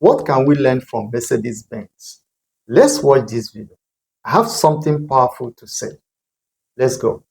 What can we learn from Mercedes-Benz? Let's watch this video. I have something powerful to say. Let's go.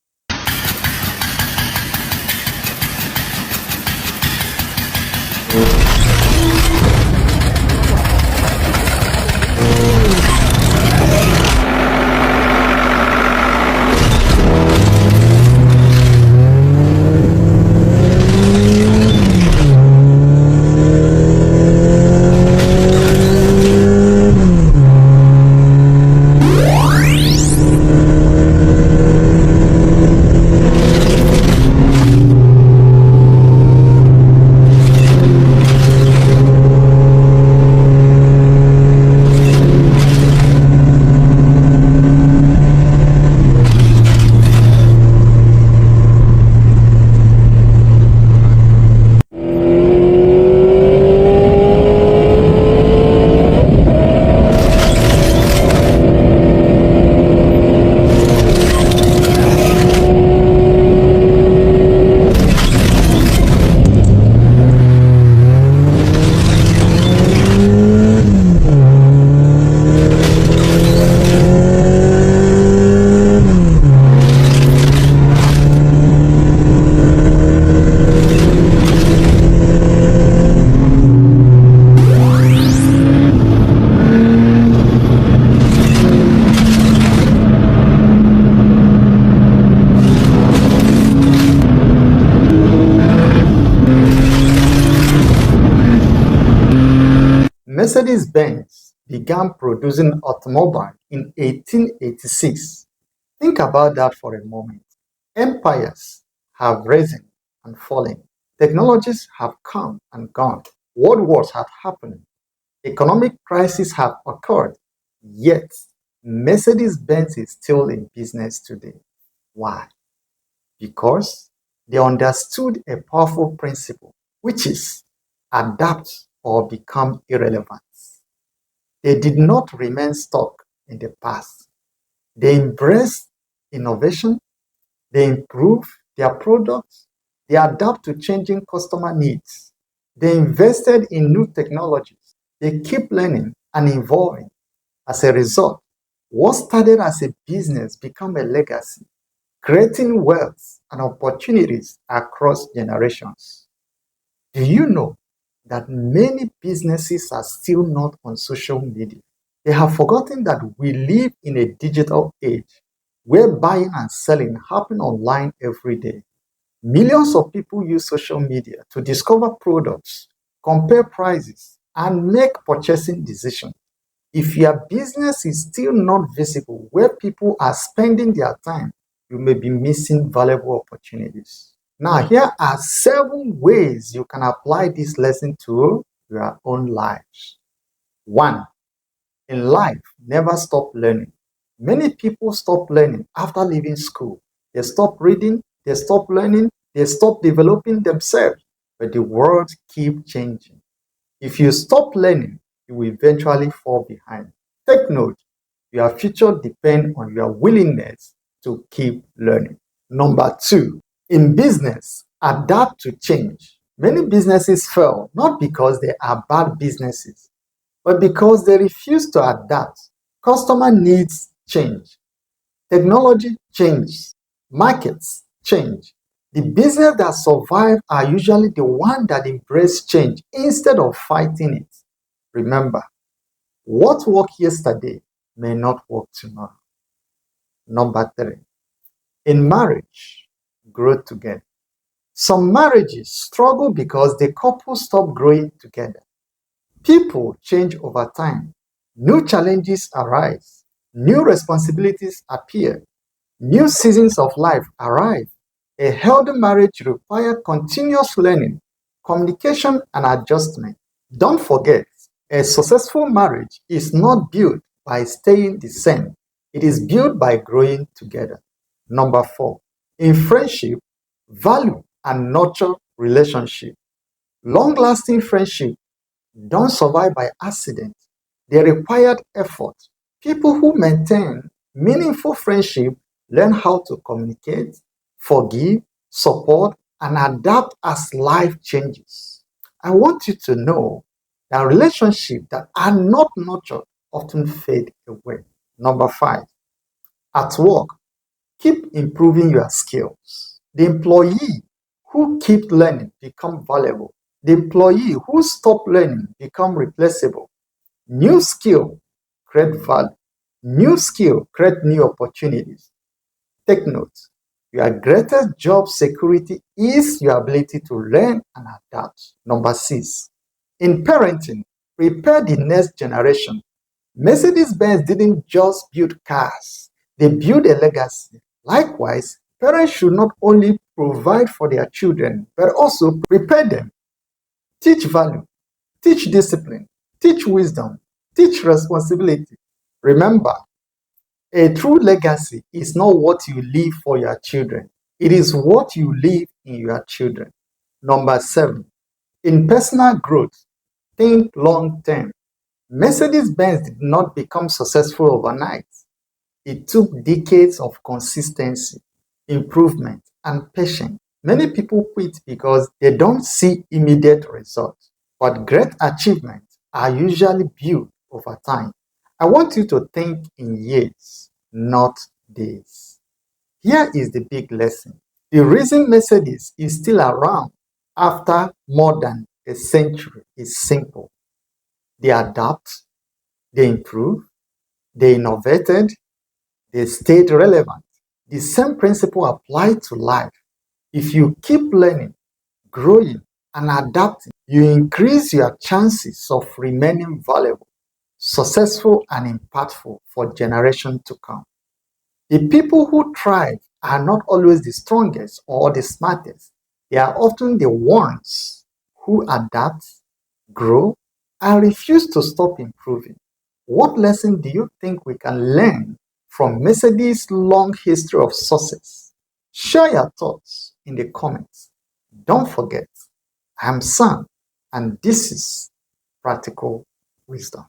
Mercedes-Benz began producing automobiles in 1886. Think about that for a moment. Empires have risen and fallen. Technologies have come and gone. World wars have happened. Economic crises have occurred. Yet, Mercedes-Benz is still in business today. Why? Because they understood a powerful principle, which is adapt or become irrelevant. They did not remain stuck in the past. They embraced innovation, they improve their products, they adapt to changing customer needs, they invested in new technologies, they keep learning and evolving. As a result, what started as a business became a legacy, creating wealth and opportunities across generations. Do you know that many businesses are still not on social media? They have forgotten that we live in a digital age where buying and selling happen online every day. Millions of people use social media to discover products, compare prices, and make purchasing decisions. If your business is still not visible where people are spending their time, you may be missing valuable opportunities. Now, here are 7 ways you can apply this lesson to your own lives. 1. In life, never stop learning. Many people stop learning after leaving school. They stop reading, they stop learning, they stop developing themselves, but the world keeps changing. If you stop learning, you will eventually fall behind. Take note, your future depends on your willingness to keep learning. Number 2, in business, adapt to change. Many businesses fail not because they are bad businesses, but because they refuse to adapt. Customer needs change. Technology changes. Markets change. The business that survive are usually the one that embrace change instead of fighting it. Remember, what worked yesterday may not work tomorrow. Number 3, in marriage, grow together. Some marriages struggle because the couple stop growing together. People change over time. New challenges arise. New responsibilities appear. New seasons of life arrive. A healthy marriage requires continuous learning, communication, and adjustment. Don't forget, a successful marriage is not built by staying the same. It is built by growing together. Number 4, in friendship, value and nurture relationship. Long-lasting friendship don't survive by accident. They required effort. People who maintain meaningful friendship learn how to communicate, forgive, support, and adapt as life changes. I want you to know that relationships that are not nurtured often fade away. Number five, at work, keep improving your skills. The employee who keep learning become valuable. The employee who stop learning become replaceable. New skill create value. New skill create new opportunities. Take note, your greatest job security is your ability to learn and adapt. Number six, in parenting, prepare the next generation. Mercedes-Benz didn't just build cars, they built a legacy. Likewise, parents should not only provide for their children, but also prepare them, teach value, teach discipline, teach wisdom, teach responsibility. Remember, a true legacy is not what you leave for your children, it is what you leave in your children. Number seven, in personal growth, think long term. Mercedes Benz did not become successful overnight. It took decades of consistency, improvement, and patience. Many people quit because they don't see immediate results, but great achievements are usually built over time. I want you to think in years, not days. Here is the big lesson. The reason Mercedes is still around after more than a century is simple. They adapt, they improve, they innovated, they stayed relevant. The same principle applies to life. If you keep learning, growing, and adapting, you increase your chances of remaining valuable, successful, and impactful for generations to come. The people who thrive are not always the strongest or the smartest. They are often the ones who adapt, grow, and refuse to stop improving. What lesson do you think we can learn from Mercedes' long history of success? Share your thoughts in the comments. Don't forget, I am Sam, and this is Practical Wisdom.